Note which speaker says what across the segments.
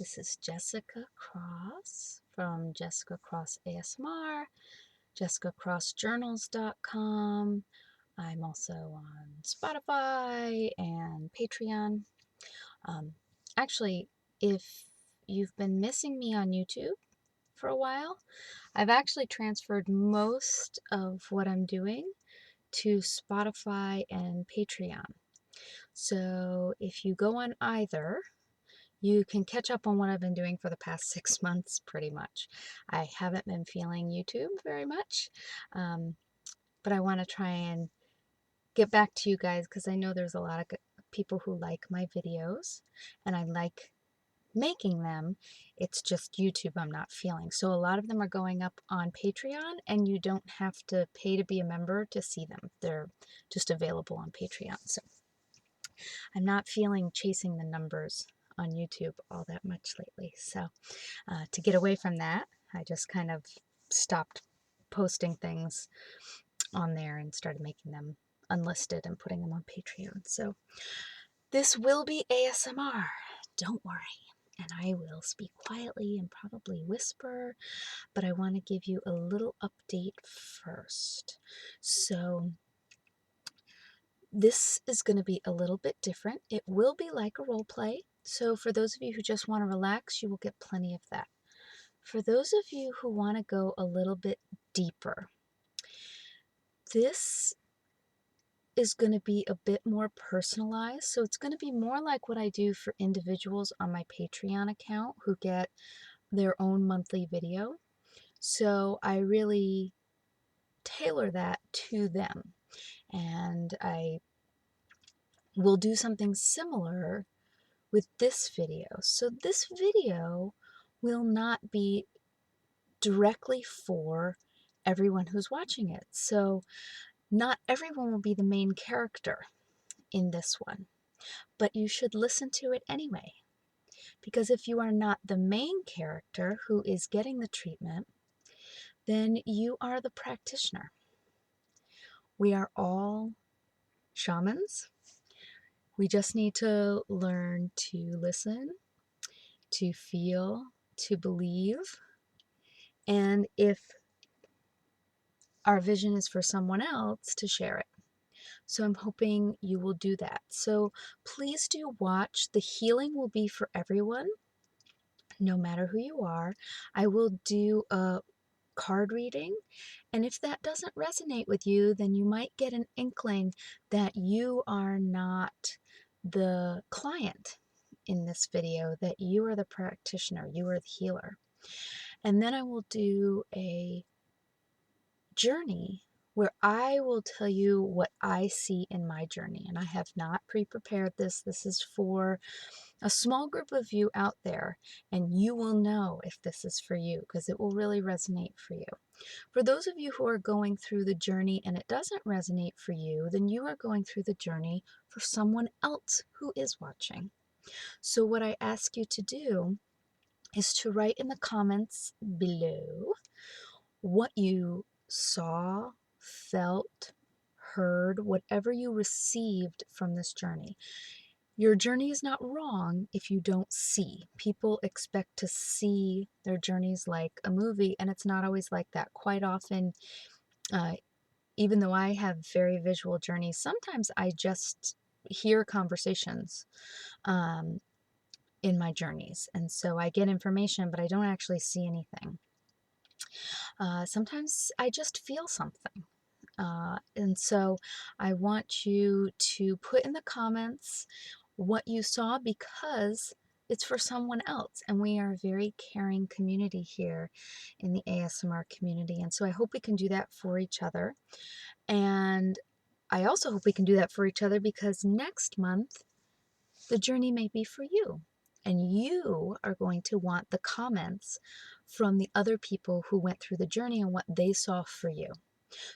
Speaker 1: This is Jessica Cross from JessicaCross ASMR, JessicaCrossJournals.com. I'm also on Spotify and Patreon. Actually, if you've been missing me on YouTube for a while, I've actually transferred most of what I'm doing to Spotify and Patreon. So if you go on either, you can catch up on what I've been doing for the past 6 months, pretty much. I haven't been feeling YouTube very much, but I want to try and get back to you guys because I know there's a lot of people who like my videos, and I like making them. It's just YouTube I'm not feeling. So a lot of them are going up on Patreon, and you don't have to pay to be a member to see them. They're just available on Patreon. So I'm not feeling chasing the numbers on YouTube all that much lately. So to get away from that, I just kind of stopped posting things on there and started making them unlisted and putting them on Patreon. So this will be ASMR. Don't worry. And I will speak quietly and probably whisper, but I want to give you a little update first. So this is going to be a little bit different. It will be like a role play. So for those of you who just want to relax, you will get plenty of that. For those of you who want to go a little bit deeper, this is going to be a bit more personalized. So it's going to be more like what I do for individuals on my Patreon account who get their own monthly video. So I really tailor that to them. And I will do something similar with this video. So this video will not be directly for everyone who's watching it. So not everyone will be the main character in this one, but you should listen to it anyway. Because if you are not the main character who is getting the treatment, then you are the practitioner. We are all shamans. We just need to learn to listen, to feel, to believe. And if our vision is for someone else, to share it. So I'm hoping you will do that. So please do watch. The healing will be for everyone, no matter who you are. I will do a card reading, and if that doesn't resonate with you, then you might get an inkling that you are not the client in this video, that you are the practitioner, you are the healer. And then I will do a journey where I will tell you what I see in my journey. And I have not pre-prepared this. This is for a small group of you out there, and you will know if this is for you because it will really resonate for you. For those of you who are going through the journey and it doesn't resonate for you, then you are going through the journey for someone else who is watching. So what I ask you to do is to write in the comments below what you saw, felt, heard, whatever you received from this journey. Your journey is not wrong if you don't see. People expect to see their journeys like a movie, and it's not always like that. Quite often, even though I have very visual journeys, sometimes I just hear conversations in my journeys. And so I get information, but I don't actually see anything. Sometimes I just feel something. And so I want you to put in the comments what you saw because it's for someone else. And we are a very caring community here in the ASMR community. And so I hope we can do that for each other. And I also hope we can do that for each other because next month, the journey may be for you. And you are going to want the comments from the other people who went through the journey and what they saw for you.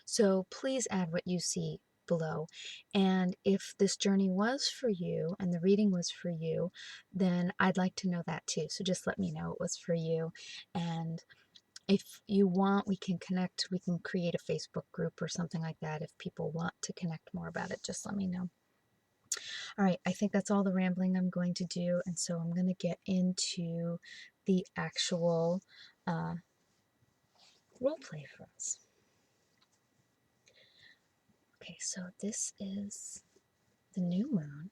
Speaker 1: So please add what you see below. And if this journey was for you and the reading was for you, then I'd like to know that too. So just let me know it was for you. And if you want, we can connect. We can create a Facebook group or something like that. If people want to connect more about it, just let me know. All right, I think that's all the rambling I'm going to do, and so I'm going to get into the actual role play for us. Okay, so this is the new moon,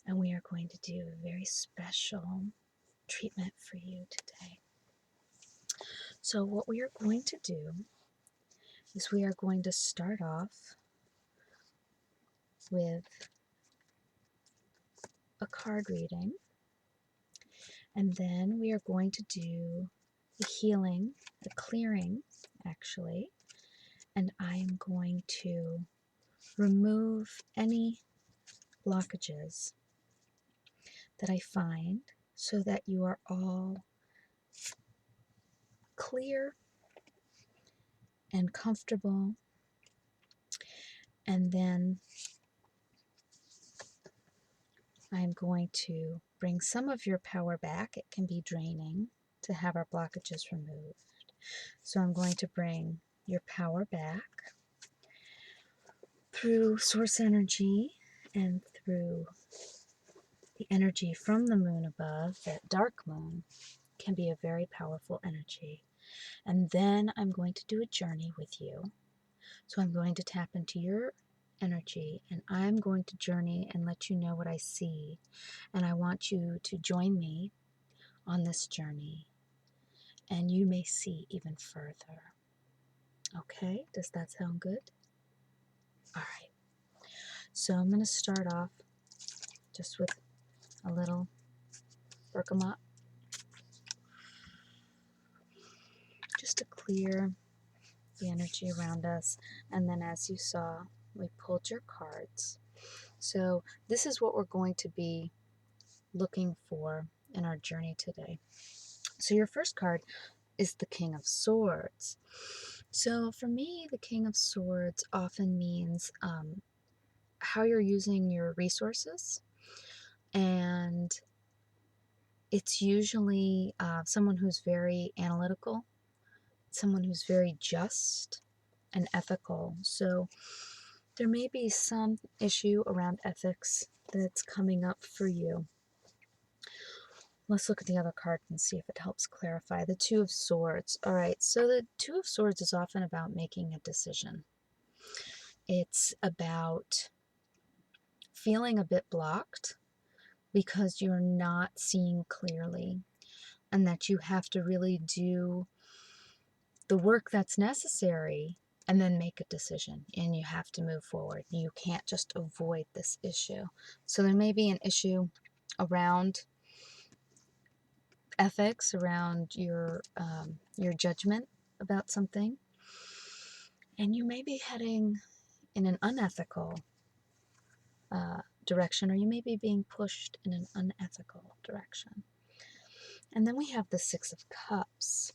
Speaker 1: and we are going to do a very special treatment for you today. So what we are going to do is we are going to start off with a card reading, and then we are going to do the healing, the clearing, actually, and I am going to remove any blockages that I find so that you are all clear and comfortable. And then I'm going to bring some of your power back. It can be draining to have our blockages removed. So I'm going to bring your power back through source energy and through the energy from the moon above. That dark moon can be a very powerful energy. And then I'm going to do a journey with you. So I'm going to tap into your energy, and I'm going to journey and let you know what I see. And I want you to join me on this journey, and you may see even further. Okay, does that sound good? All right, so I'm going to start off just with a little bergamot, just to clear the energy around us. And then, as you saw, we pulled your cards. So this is what we're going to be looking for in our journey today. So your first card is the King of Swords. So for me, the King of Swords often means how you're using your resources, and it's usually someone who's very analytical, someone who's very just and ethical. So there may be some issue around ethics that's coming up for you. Let's look at the other card and see if it helps clarify. The Two of Swords. All right, so the Two of Swords is often about making a decision. It's about feeling a bit blocked because you're not seeing clearly, and that you have to really do the work that's necessary and then make a decision, and you have to move forward. You can't just avoid this issue. So there may be an issue around ethics, around your judgment about something, and you may be heading in an unethical direction, or you may be being pushed in an unethical direction. And then we have the Six of Cups,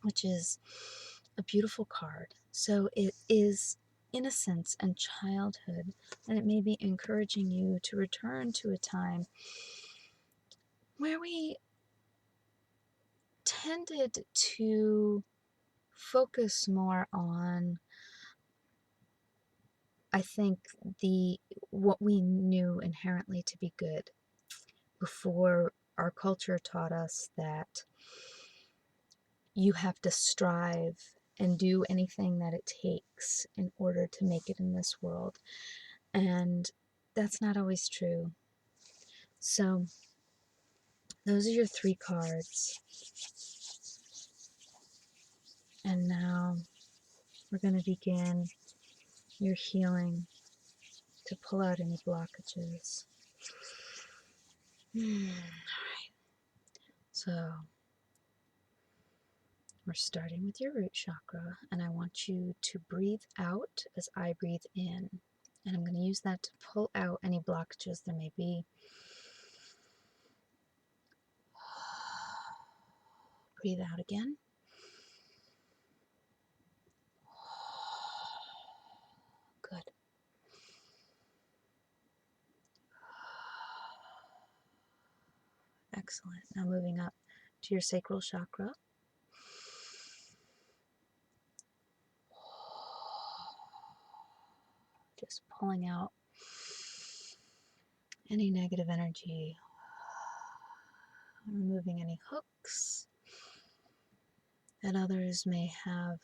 Speaker 1: which is a beautiful card. So it is innocence and childhood, and it may be encouraging you to return to a time where we tended to focus more on, I think, what we knew inherently to be good before our culture taught us that you have to strive and do anything that it takes in order to make it in this world. And that's not always true. So those are your three cards. And now we're going to begin your healing to pull out any blockages. Alright, so we're starting with your root chakra, and I want you to breathe out as I breathe in. And I'm going to use that to pull out any blockages there may be. Breathe out again. Good. Excellent. Now moving up to your sacral chakra. Just pulling out any negative energy, removing any hooks that others may have.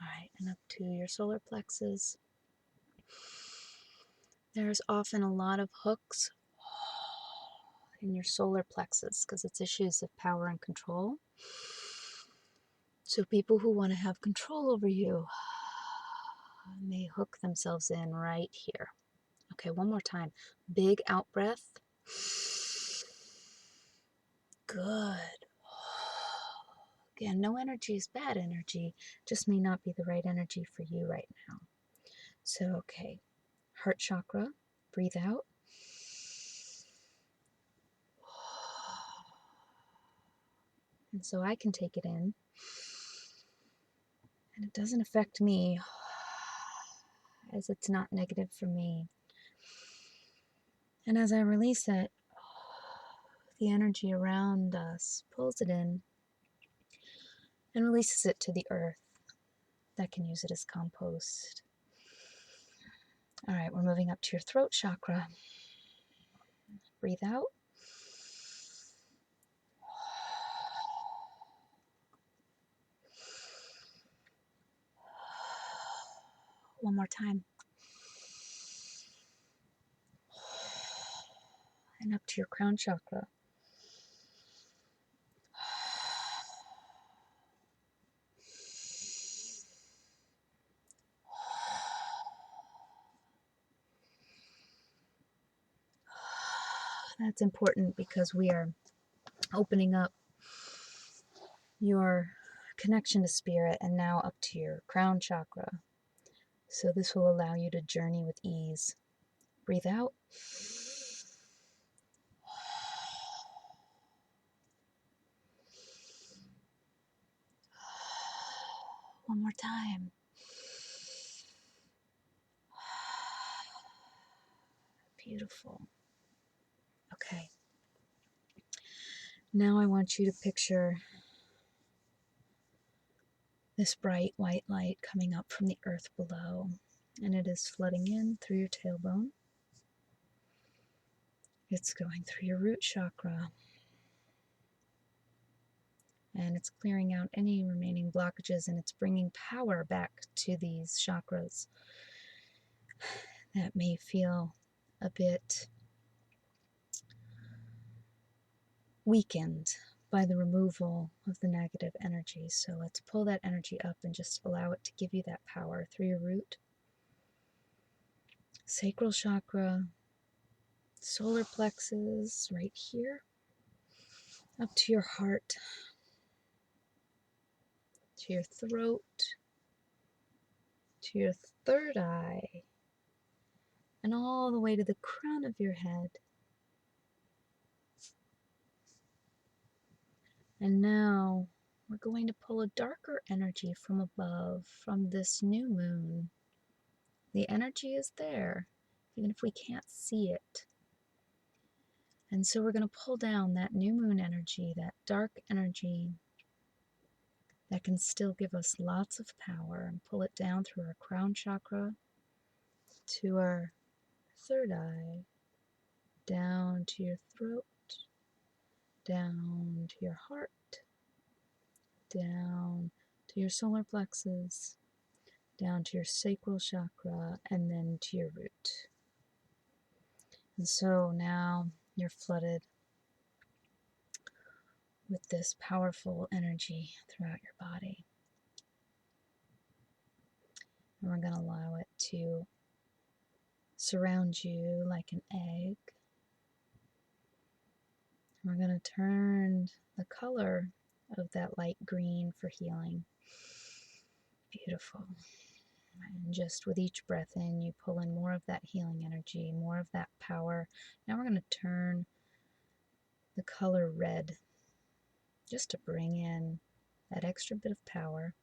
Speaker 1: All right, and up to your solar plexus. There's often a lot of hooks in your solar plexus because it's issues of power and control. So people who want to have control over you may hook themselves in right here. Okay, one more time. Big out breath. Good. Again, no energy is bad energy, just may not be the right energy for you right now. So, okay, heart chakra, breathe out. And so I can take it in, and it doesn't affect me as it's not negative for me. And as I release it, the energy around us pulls it in and releases it to the earth that can use it as compost. All right, we're moving up to your throat chakra. Breathe out. One more time. And up to your crown chakra. That's important because we are opening up your connection to spirit and now up to your crown chakra. So this will allow you to journey with ease. Breathe out. One more time. Beautiful. Okay. Now I want you to picture this bright white light coming up from the earth below, and it is flooding in through your tailbone. It's going through your root chakra, and it's clearing out any remaining blockages, and it's bringing power back to these chakras that may feel a bit weakened by the removal of the negative energy. So let's pull that energy up and just allow it to give you that power through your root, sacral chakra, solar plexus right here, up to your heart, to your throat, to your third eye, and all the way to the crown of your head. And now we're going to pull a darker energy from above, from this new moon. The energy is there, even if we can't see it. And so we're going to pull down that new moon energy, that dark energy that can still give us lots of power, and pull it down through our crown chakra to our third eye, down to your throat, down to your heart, down to your solar plexus, down to your sacral chakra, and then to your root. And so now you're flooded with this powerful energy throughout your body. And we're going to allow it to surround you like an egg. We're going to turn the color of that light green for healing. Beautiful. And just with each breath in, you pull in more of that healing energy, more of that power. Now we're going to turn the color red, just to bring in that extra bit of power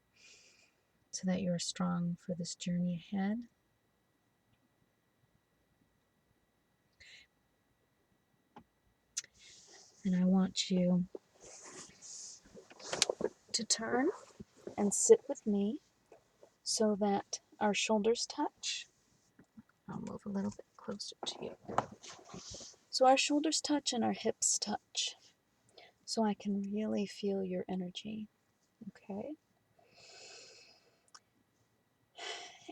Speaker 1: so that you're strong for this journey ahead. And I want you to turn and sit with me so that our shoulders touch. I'll move a little bit closer to you. So our shoulders touch and our hips touch. So I can really feel your energy. Okay?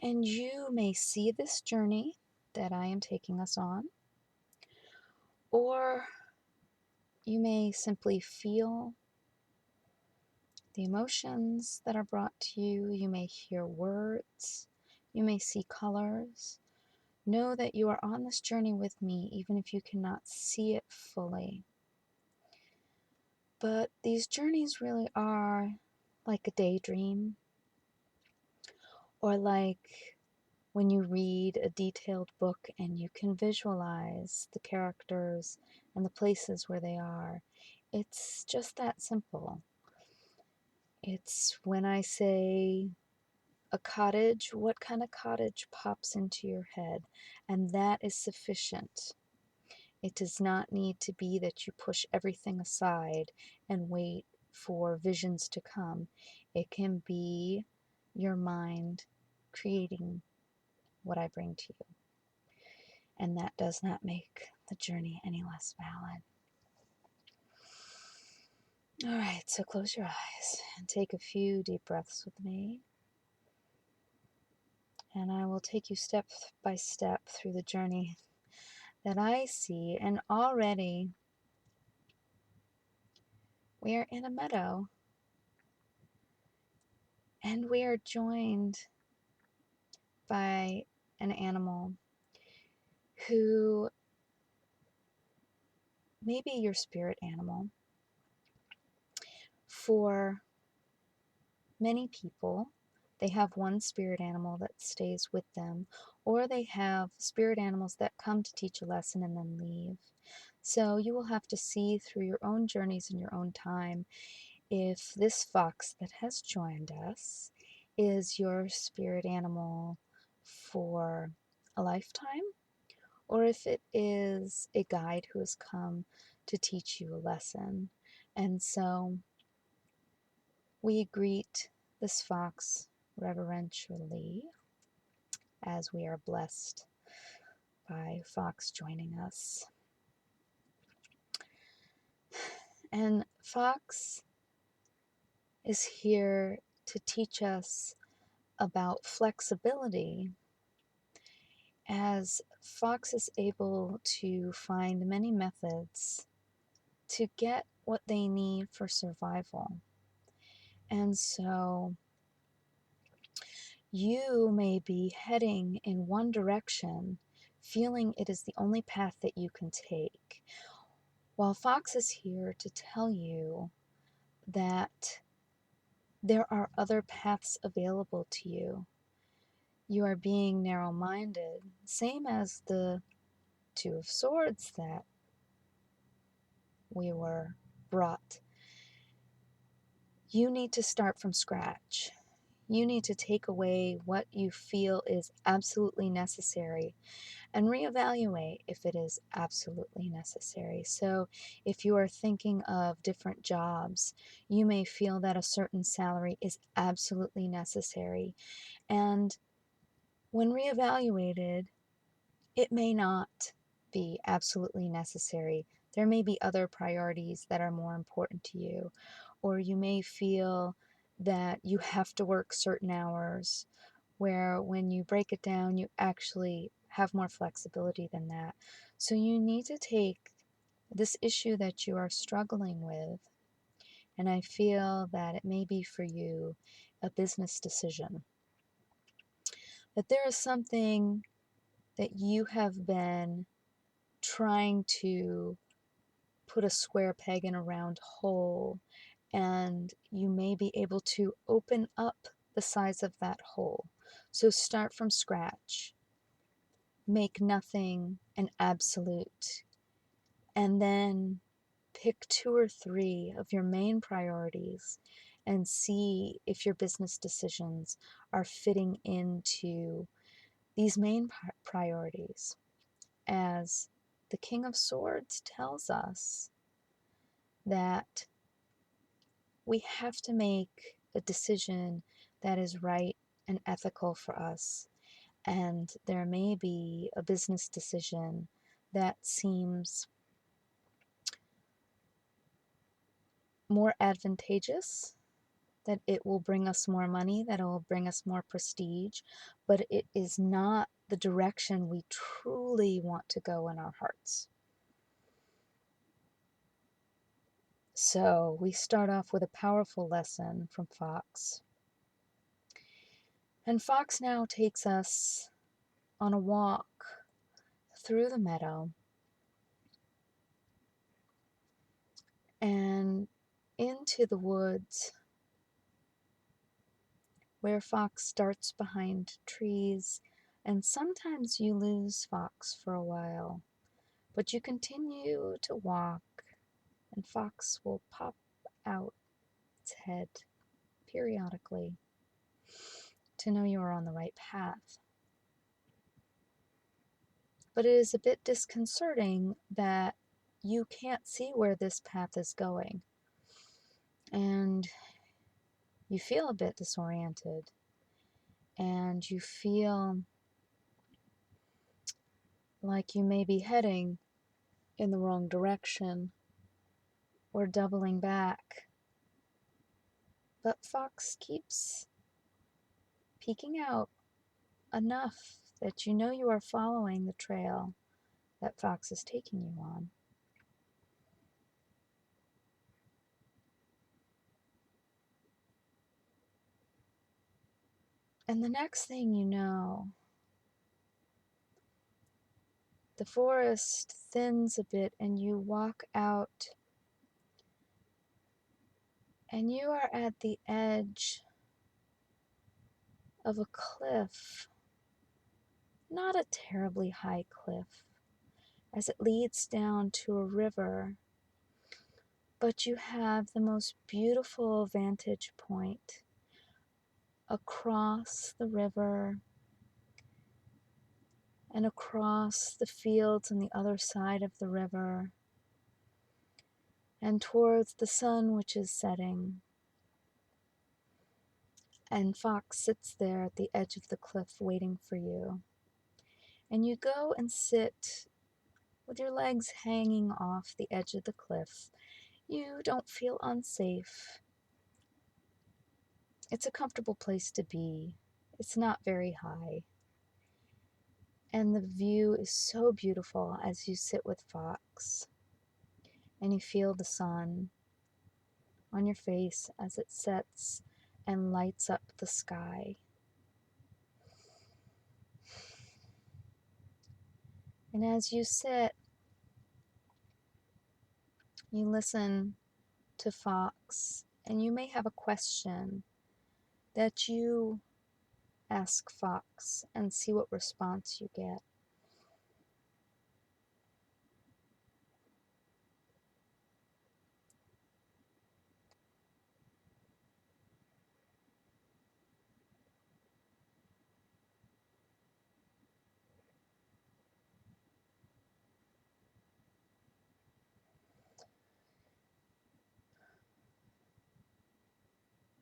Speaker 1: And you may see this journey that I am taking us on, or you may simply feel the emotions that are brought to you. You may hear words. You may see colors. Know that you are on this journey with me, even if you cannot see it fully. But these journeys really are like a daydream, or like when you read a detailed book and you can visualize the characters and the places where they are. It's just that simple. It's when I say a cottage, what kind of cottage pops into your head? And that is sufficient. It does not need to be that you push everything aside and wait for visions to come. It can be your mind creating what I bring to you. And that does not make the journey any less valid. All right, so close your eyes and take a few deep breaths with me. And I will take you step by step through the journey that I see. And already we are in a meadow. And we are joined by an animal who may be your spirit animal. For many people, they have one spirit animal that stays with them, or they have spirit animals that come to teach a lesson and then leave. So you will have to see through your own journeys in your own time if this fox that has joined us is your spirit animal for a lifetime, or if it is a guide who has come to teach you a lesson. And so we greet this fox reverentially as we are blessed by Fox joining us. And Fox is here to teach us about flexibility, as Fox is able to find many methods to get what they need for survival. And so you may be heading in one direction, feeling it is the only path that you can take, while Fox is here to tell you that there are other paths available to you. You are being narrow-minded, same as the Two of Swords that we were brought. You need to start from scratch. You need to take away what you feel is absolutely necessary and reevaluate if it is absolutely necessary. So if you are thinking of different jobs, you may feel that a certain salary is absolutely necessary. And when reevaluated, it may not be absolutely necessary. There may be other priorities that are more important to you, or you may feel that you have to work certain hours, where when you break it down, you actually have more flexibility than that. So you need to take this issue that you are struggling with, and I feel that it may be for you a business decision. That there is something that you have been trying to put a square peg in a round hole, and you may be able to open up the size of that hole. So start from scratch. Make nothing an absolute, and then pick 2 or 3 of your main priorities and see if your business decisions are fitting into these main priorities. As the King of Swords tells us that we have to make a decision that is right and ethical for us. and there may be a business decision that seems more advantageous, that it will bring us more money, that it will bring us more prestige, but it is not the direction we truly want to go in our hearts. So we start off with a powerful lesson from Fox. And Fox now takes us on a walk through the meadow and into the woods, where Fox starts behind trees, and sometimes you lose Fox for a while, but you continue to walk, and Fox will pop out its head periodically to know you are on the right path. But it is a bit disconcerting that you can't see where this path is going, and you feel a bit disoriented, and you feel like you may be heading in the wrong direction or doubling back. But Fox keeps peeking out enough that you know you are following the trail that Fox is taking you on. And the next thing you know, the forest thins a bit and you walk out, and you are at the edge of a cliff. Not a terribly high cliff, as it leads down to a river, but you have the most beautiful vantage point across the river and across the fields on the other side of the river and towards the sun, which is setting. And Fox sits there at the edge of the cliff waiting for you. And you go and sit with your legs hanging off the edge of the cliff. You don't feel unsafe. It's a comfortable place to be. It's not very high. And the view is so beautiful as you sit with Fox. And you feel the sun on your face as it sets and lights up the sky. And as you sit, you listen to Fox, and you may have a question that you ask Fox and see what response you get.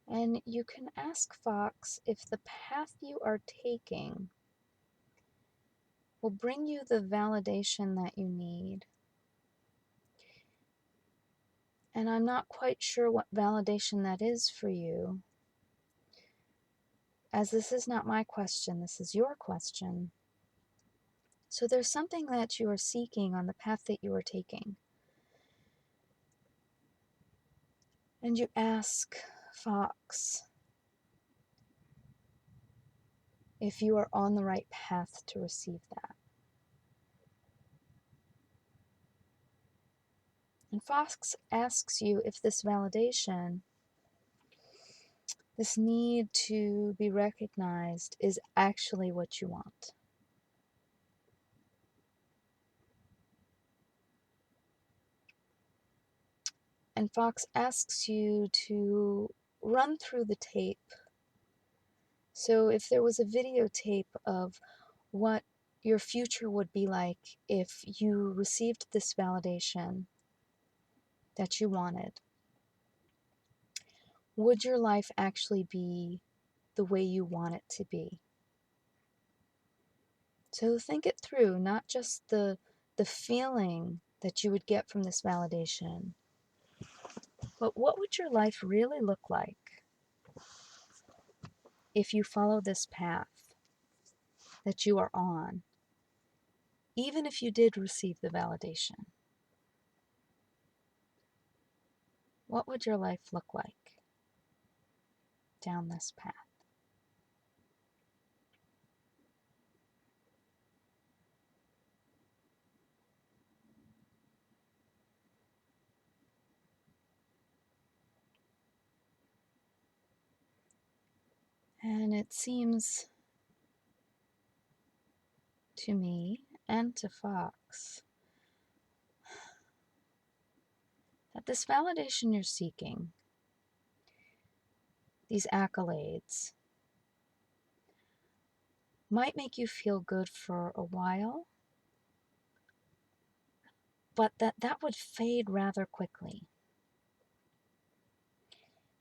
Speaker 1: And you can ask Fox if the path you are taking will bring you the validation that you need. And I'm not quite sure what validation that is for you, as this is not my question, this is your question. So there's something that you are seeking on the path that you are taking. And you ask Fox if you are on the right path to receive that. And Fox asks you if this validation, this need to be recognized, is actually what you want. And Fox asks you to run through the tape. So if there was a videotape of what your future would be like if you received this validation that you wanted, would your life actually be the way you want it to be? So think it through, not just the feeling that you would get from this validation, but what would your life really look like if you follow this path that you are on, even if you did receive the validation? What would your life look like down this path? And it seems to me and to Fox that this validation you're seeking, these accolades, might make you feel good for a while, but that would fade rather quickly.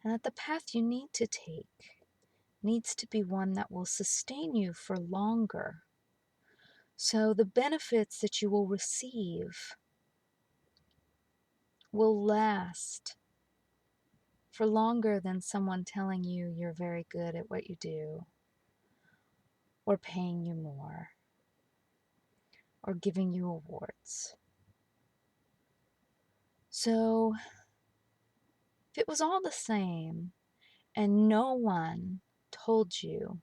Speaker 1: And that the path you need to take needs to be one that will sustain you for longer. So the benefits that you will receive will last for longer than someone telling you you're very good at what you do, or paying you more, or giving you awards. So if it was all the same and no one told you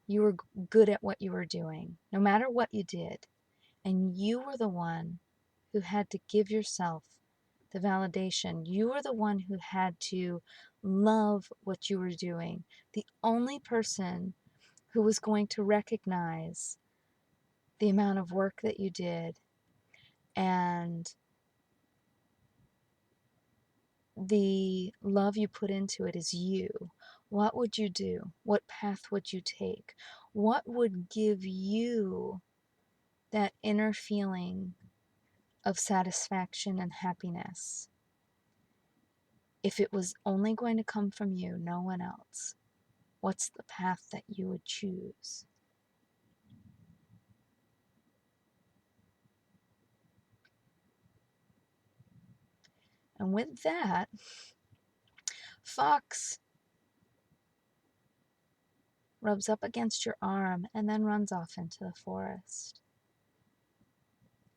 Speaker 1: you were good at what you were doing, no matter what you did, and you were the one who had to give yourself the validation, you were the one who had to love what you were doing, the only person who was going to recognize the amount of work that you did and the love you put into it is you. What would you do? What path would you take? What would give you that inner feeling of satisfaction and happiness if it was only going to come from you, no one else? What's the path that you would choose? And with that, Fox rubs up against your arm and then runs off into the forest.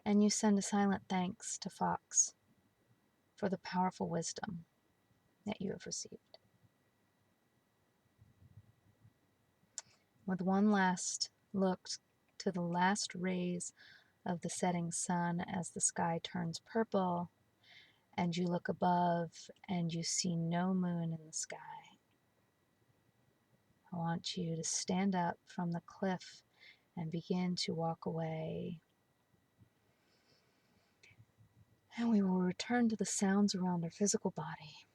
Speaker 1: And you send a silent thanks to Fox for the powerful wisdom that you have received. With one last look to the last rays of the setting sun as the sky turns purple, and you look above and you see no moon in the sky, I want you to stand up from the cliff and begin to walk away. And we will return to the sounds around our physical body.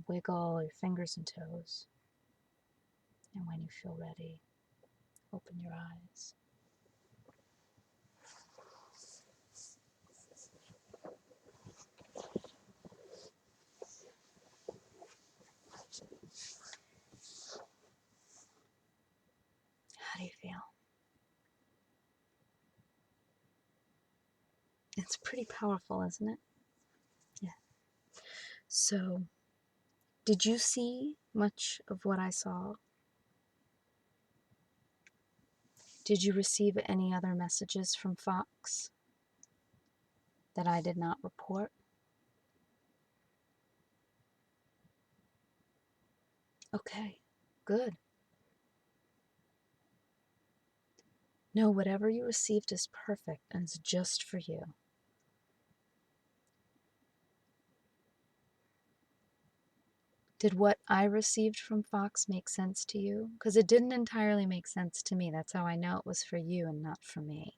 Speaker 1: Wiggle your fingers and toes. And when you feel ready, open your eyes. How do you feel? It's pretty powerful, isn't it? Yeah. So, did you see much of what I saw? Did you receive any other messages from Fox that I did not report? Okay, good. No, whatever you received is perfect and it's just for you. Did what I received from Fox make sense to you? Because it didn't entirely make sense to me. That's how I know it was for you and not for me.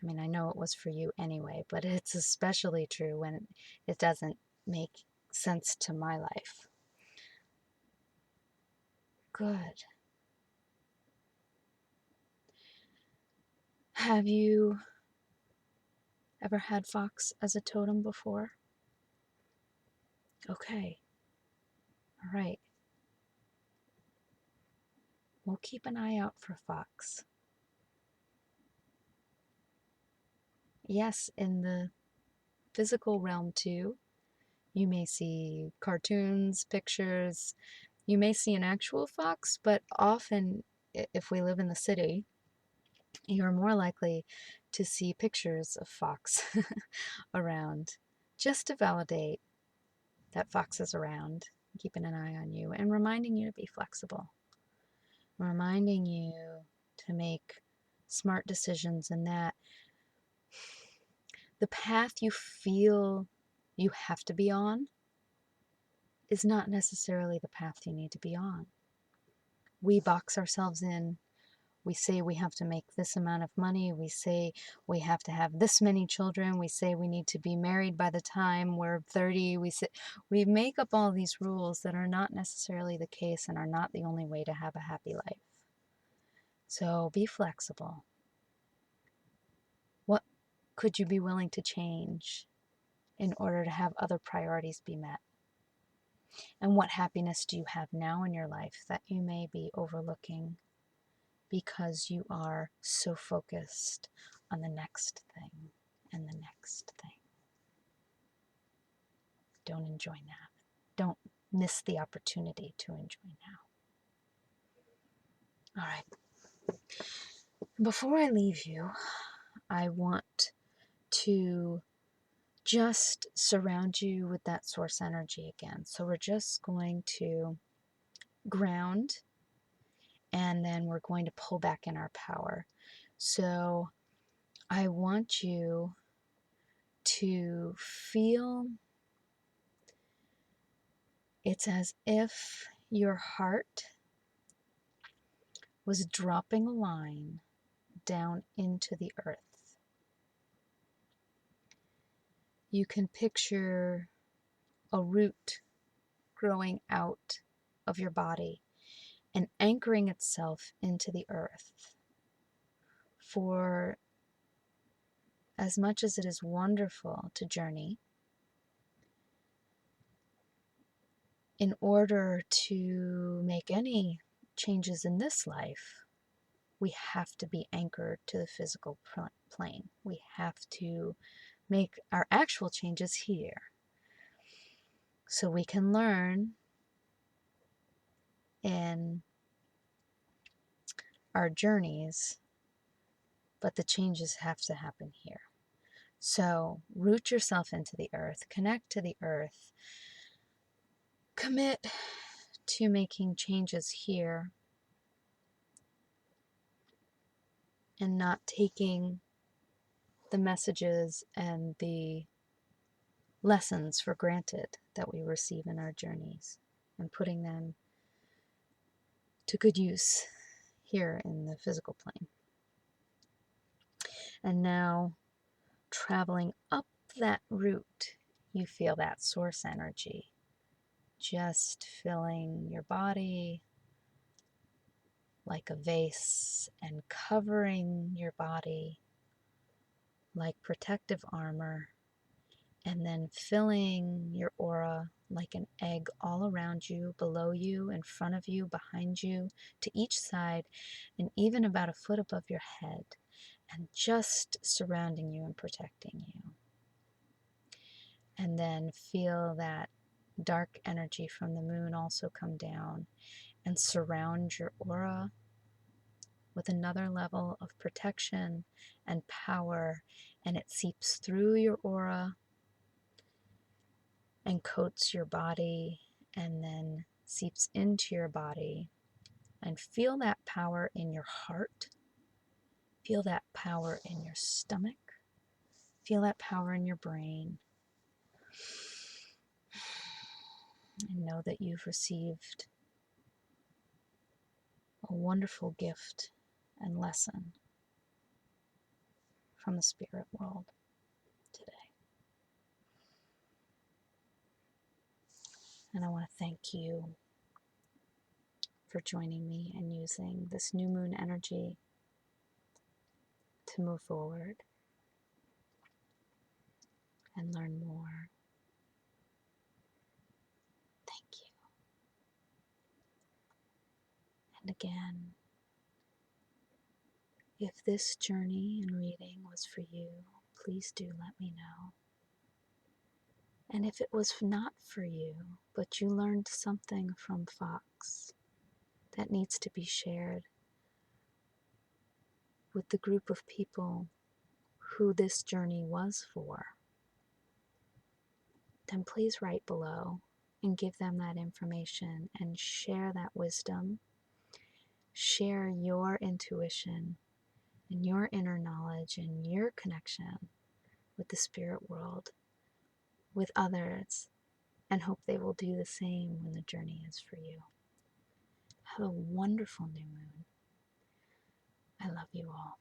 Speaker 1: I mean, I know it was for you anyway, but it's especially true when it doesn't make sense to my life. Good. Have you ever had Fox as a totem before? Okay. All right. We'll keep an eye out for fox. Yes, in the physical realm too, you may see cartoons, pictures, you may see an actual fox, but often if we live in the city, you're more likely to see pictures of fox around just to validate that fox is around, keeping an eye on you and reminding you to be flexible, reminding you to make smart decisions, and that the path you feel you have to be on is not necessarily the path you need to be on. We box ourselves in. We say we have to make this amount of money. We say we have to have this many children. We say we need to be married by the time we're 30. We make up all these rules that are not necessarily the case and are not the only way to have a happy life. So be flexible. What could you be willing to change in order to have other priorities be met? And what happiness do you have now in your life that you may be overlooking because you are so focused on the next thing and the next thing? Don't enjoy now. Don't miss the opportunity to enjoy now. All right. Before I leave you, I want to just surround you with that source energy again. So we're just going to ground, and then we're going to pull back in our power. So I want you to feel it's as if your heart was dropping a line down into the earth. You can picture a root growing out of your body and anchoring itself into the earth. For as much as it is wonderful to journey, in order to make any changes in this life, we have to be anchored to the physical plane. We have to make our actual changes here so we can learn in our journeys, but the changes have to happen here. So root yourself into the earth, connect to the earth, commit to making changes here and not taking the messages and the lessons for granted that we receive in our journeys, and putting them to good use here in the physical plane. And now, traveling up that route, you feel that source energy just filling your body like a vase and covering your body like protective armor, and then filling your aura like an egg all around you, below you, in front of you, behind you, to each side, and even about a foot above your head, and just surrounding you and protecting you. And then feel that dark energy from the moon also come down and surround your aura with another level of protection and power, and it seeps through your aura and coats your body and then seeps into your body. And feel that power in your heart. Feel that power in your stomach. Feel that power in your brain. And know that you've received a wonderful gift and lesson from the spirit world today. And I want to thank you for joining me and using this new moon energy to move forward and learn more. Thank you. And again, if this journey and reading was for you, please do let me know. And if it was not for you, but you learned something from Fox that needs to be shared with the group of people who this journey was for, then please write below and give them that information and share that wisdom. Share your intuition and your inner knowledge and your connection with the spirit world with others, and hope they will do the same when the journey is for you. Have a wonderful new moon. I love you all.